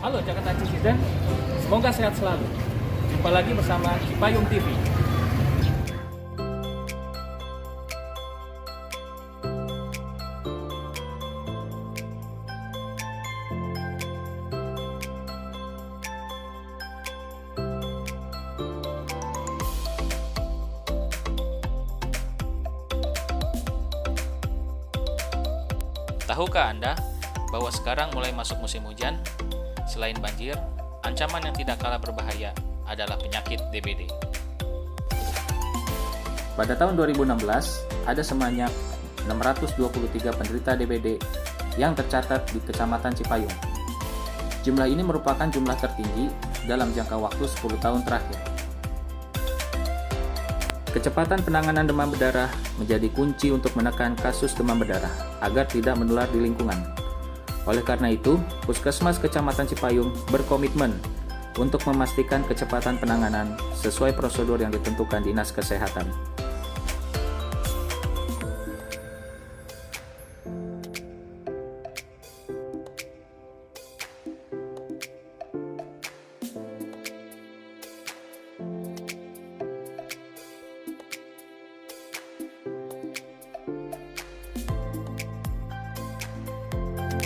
Halo Jakarta Citizen, semoga sehat selalu. Jumpa lagi bersama Cipayung TV. Tahukah Anda bahwa sekarang mulai masuk musim hujan? Selain banjir, ancaman yang tidak kalah berbahaya adalah penyakit DBD. Pada tahun 2016, ada sebanyak 623 penderita DBD yang tercatat di Kecamatan Cipayung. Jumlah ini merupakan jumlah tertinggi dalam jangka waktu 10 tahun terakhir. Kecepatan penanganan demam berdarah menjadi kunci untuk menekan kasus demam berdarah agar tidak menular di lingkungan. Oleh karena itu, Puskesmas Kecamatan Cipayung berkomitmen untuk memastikan kecepatan penanganan sesuai prosedur yang ditentukan Dinas Kesehatan.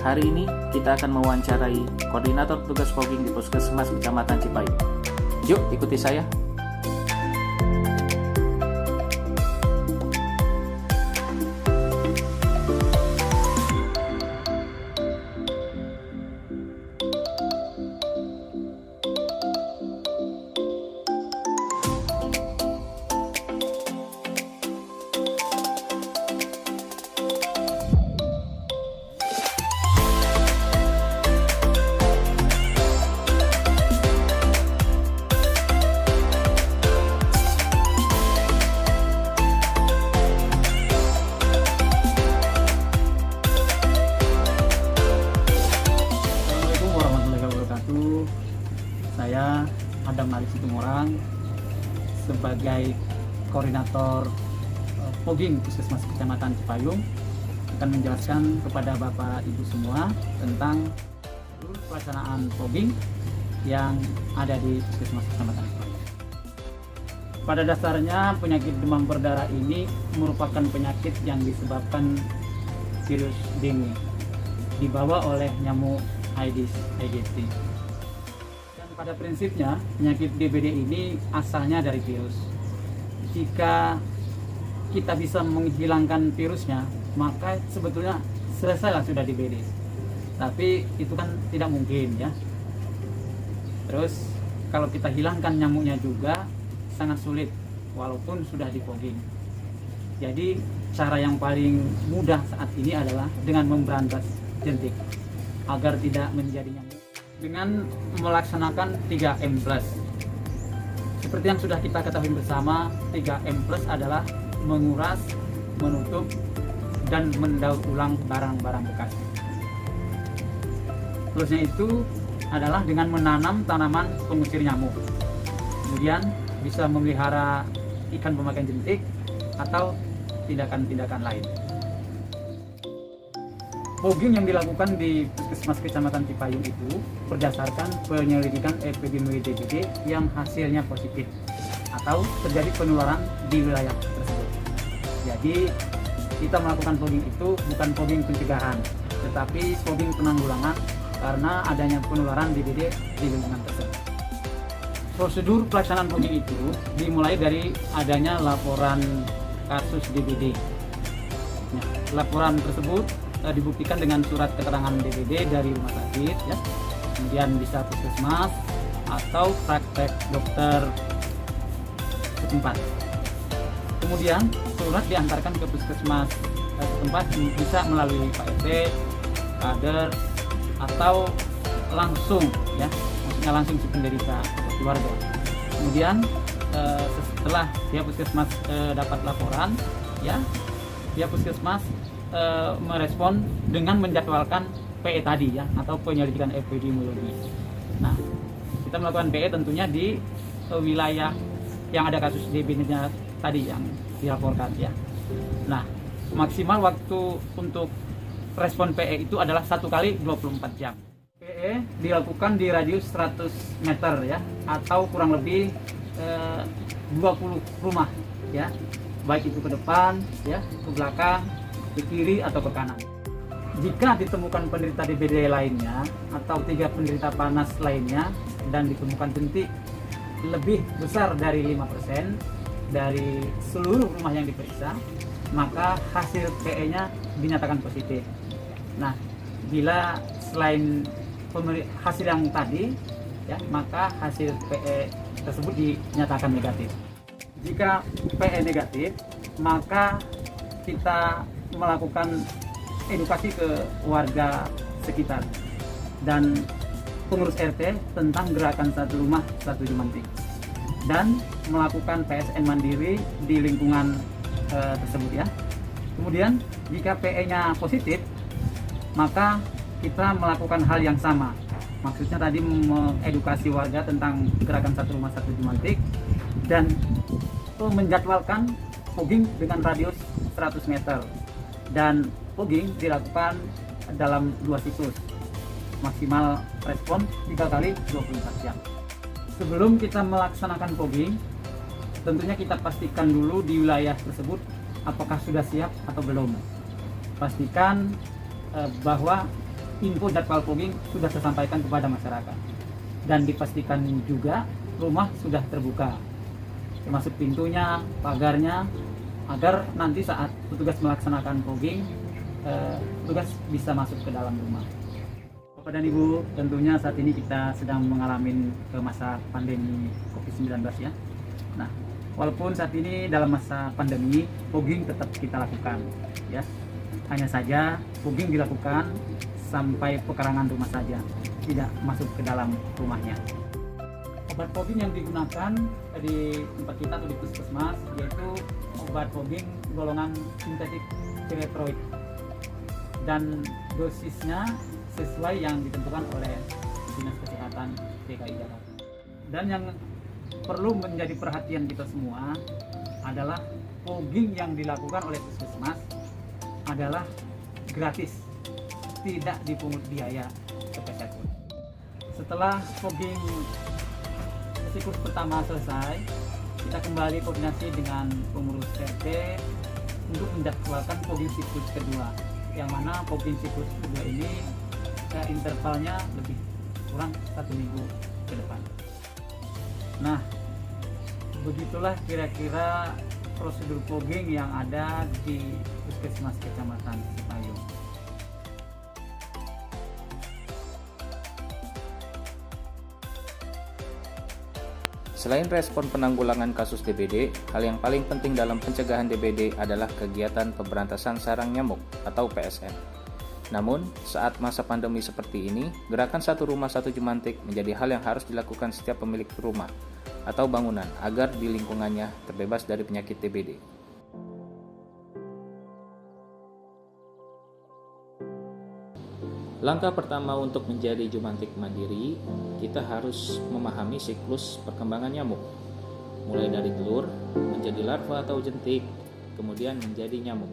Hari ini kita akan mewawancarai Koordinator Tugas Fogging di Puskesmas Kecamatan Cipayung. Yuk, ikuti saya. Saya Adam Malik Situmorang sebagai Koordinator Fogging Puskesmas Kecamatan Cipayung akan menjelaskan kepada Bapak Ibu semua tentang pelaksanaan fogging yang ada di Puskesmas Kecamatan Cipayung. Pada dasarnya penyakit demam berdarah ini merupakan penyakit yang disebabkan virus dengue dibawa oleh nyamuk Aedes aegypti. Pada prinsipnya, penyakit DBD ini asalnya dari virus. Jika kita bisa menghilangkan virusnya, maka sebetulnya selesailah sudah DBD. Tapi itu kan tidak mungkin ya. Terus kalau kita hilangkan nyamuknya juga sangat sulit, walaupun sudah di-fogging. Jadi cara yang paling mudah saat ini adalah dengan memberantas jentik agar tidak menjadi nyamuk, dengan melaksanakan 3M+. Seperti yang sudah kita ketahui bersama, 3M+ adalah menguras, menutup, dan mendaur ulang barang-barang bekas. Plusnya itu adalah dengan menanam tanaman pengusir nyamuk. Kemudian bisa memelihara ikan pemakan jentik atau tindakan-tindakan lain. Fogging yang dilakukan di Puskesmas Kecamatan Cipayung itu berdasarkan penyelidikan epidemiologi DBD yang hasilnya positif atau terjadi penularan di wilayah tersebut. Jadi kita melakukan fogging itu bukan fogging pencegahan, tetapi fogging penanggulangan karena adanya penularan DBD di lingkungan tersebut. Prosedur pelaksanaan fogging itu dimulai dari adanya laporan kasus DBD. Nah, laporan tersebut dibuktikan dengan surat keterangan DBD dari rumah sakit ya, kemudian bisa puskesmas atau praktek dokter setempat. Kemudian surat diantarkan ke puskesmas setempat bisa melalui Pak RT, kader, atau langsung ya, maksudnya langsung si penderita atau keluarga. Kemudian setelah pihak puskesmas dapat laporan ya, pihak puskesmas merespon dengan menjadwalkan PE tadi ya, atau penyelidikan epidemiologi. Nah, kita melakukan PE tentunya di wilayah yang ada kasus DBD-nya tadi yang dilaporkan ya. Nah, maksimal waktu untuk respon PE itu adalah 1 kali 24 jam. PE PE dilakukan di radius 100 meter ya, atau kurang lebih 20 rumah ya, baik itu ke depan ya, ke belakang, ke kiri atau ke kanan. Jika ditemukan penderita DBD lainnya atau 3 penderita panas lainnya dan ditemukan jentik lebih besar dari 5% dari seluruh rumah yang diperiksa, maka hasil PE-nya dinyatakan positif. Nah, bila selain hasil yang tadi ya, maka hasil PE tersebut dinyatakan negatif. Jika PE negatif, maka kita melakukan edukasi ke warga sekitar dan pengurus RT tentang gerakan satu rumah satu jumantik, dan melakukan PSN mandiri di lingkungan tersebut ya. Kemudian jika PE-nya positif, maka kita melakukan hal yang sama. Maksudnya tadi mengedukasi warga tentang gerakan satu rumah satu jumantik dan menjadwalkan fogging dengan radius 100 meter. Dan fogging dilakukan dalam 2 siklus. Maksimal respon 3 kali 24 jam. Sebelum kita melaksanakan fogging, tentunya kita pastikan dulu di wilayah tersebut apakah sudah siap atau belum. Pastikan bahwa info jadwal fogging sudah tersampaikan kepada masyarakat, dan dipastikan juga rumah sudah terbuka, termasuk pintunya, pagarnya, agar nanti saat petugas melaksanakan fogging, petugas bisa masuk ke dalam rumah. Bapak dan Ibu, tentunya saat ini kita sedang mengalami masa pandemi COVID-19 ya. Nah, walaupun saat ini dalam masa pandemi, fogging tetap kita lakukan ya. Hanya saja fogging dilakukan sampai pekarangan rumah saja, tidak masuk ke dalam rumahnya. Obat fogging yang digunakan di tempat kita atau di puskesmas yaitu obat fogging golongan sintetik pyrethroid, dan dosisnya sesuai yang ditentukan oleh Dinas Kesehatan DKI Jakarta. Dan yang perlu menjadi perhatian kita semua adalah fogging yang dilakukan oleh puskesmas adalah gratis, tidak dipungut biaya sepeserpun. Setelah fogging siklus pertama selesai, kita kembali koordinasi dengan pengurus RT untuk menjadwalkan fogging siklus kedua, yang mana fogging siklus kedua ini intervalnya lebih kurang 1 minggu ke depan. Nah, begitulah kira-kira prosedur fogging yang ada di Puskesmas Kecamatan Cipayung. Selain respon penanggulangan kasus DBD, hal yang paling penting dalam pencegahan DBD adalah kegiatan pemberantasan sarang nyamuk atau PSN. Namun, saat masa pandemi seperti ini, gerakan satu rumah satu jumantik menjadi hal yang harus dilakukan setiap pemilik rumah atau bangunan agar di lingkungannya terbebas dari penyakit DBD. Langkah pertama untuk menjadi jumantik mandiri, kita harus memahami siklus perkembangan nyamuk, mulai dari telur, menjadi larva atau jentik, kemudian menjadi nyamuk.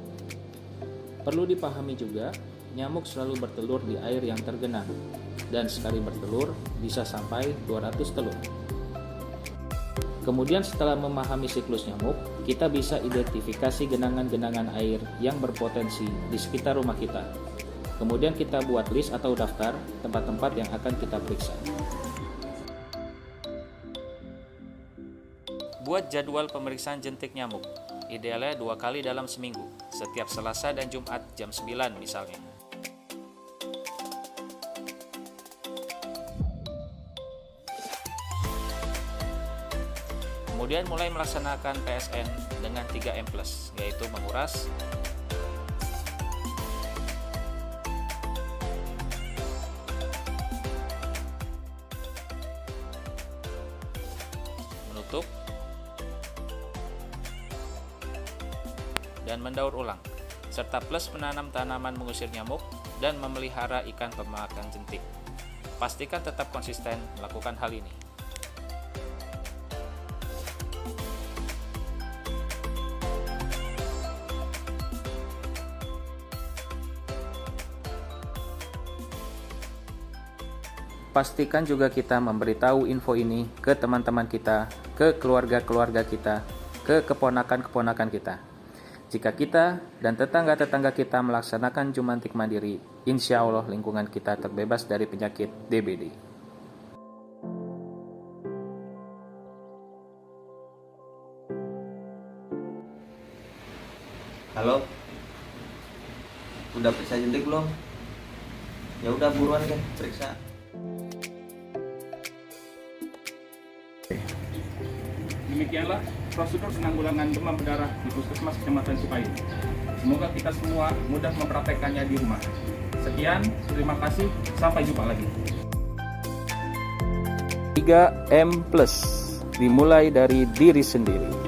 Perlu dipahami juga, nyamuk selalu bertelur di air yang tergenang, dan sekali bertelur bisa sampai 200 telur. Kemudian setelah memahami siklus nyamuk, kita bisa identifikasi genangan-genangan air yang berpotensi di sekitar rumah kita. Kemudian kita buat list atau daftar tempat-tempat yang akan kita periksa. Buat jadwal pemeriksaan jentik nyamuk, idealnya 2 kali dalam seminggu, setiap Selasa dan Jumat jam 9 misalnya. Kemudian mulai melaksanakan PSN dengan 3M+, yaitu menguras, menutup, dan mendaur ulang, serta plus menanam tanaman mengusir nyamuk dan memelihara ikan pemakan jentik. Pastikan tetap konsisten melakukan hal ini. pastikan juga kita memberitahu info ini ke teman-teman kita, ke keluarga-keluarga kita, ke keponakan-keponakan kita. Jika kita dan tetangga-tetangga kita melaksanakan jumantik mandiri, insya Allah lingkungan kita terbebas dari penyakit DBD. Halo, udah periksa jentik belum? Ya udah buruan kan, periksa. Demikianlah prosedur penanggulangan demam berdarah di Puskesmas Kecamatan Cipayung. Semoga kita semua mudah mempraktekkannya di rumah. Sekian, terima kasih, sampai jumpa lagi. 3M+, dimulai dari diri sendiri.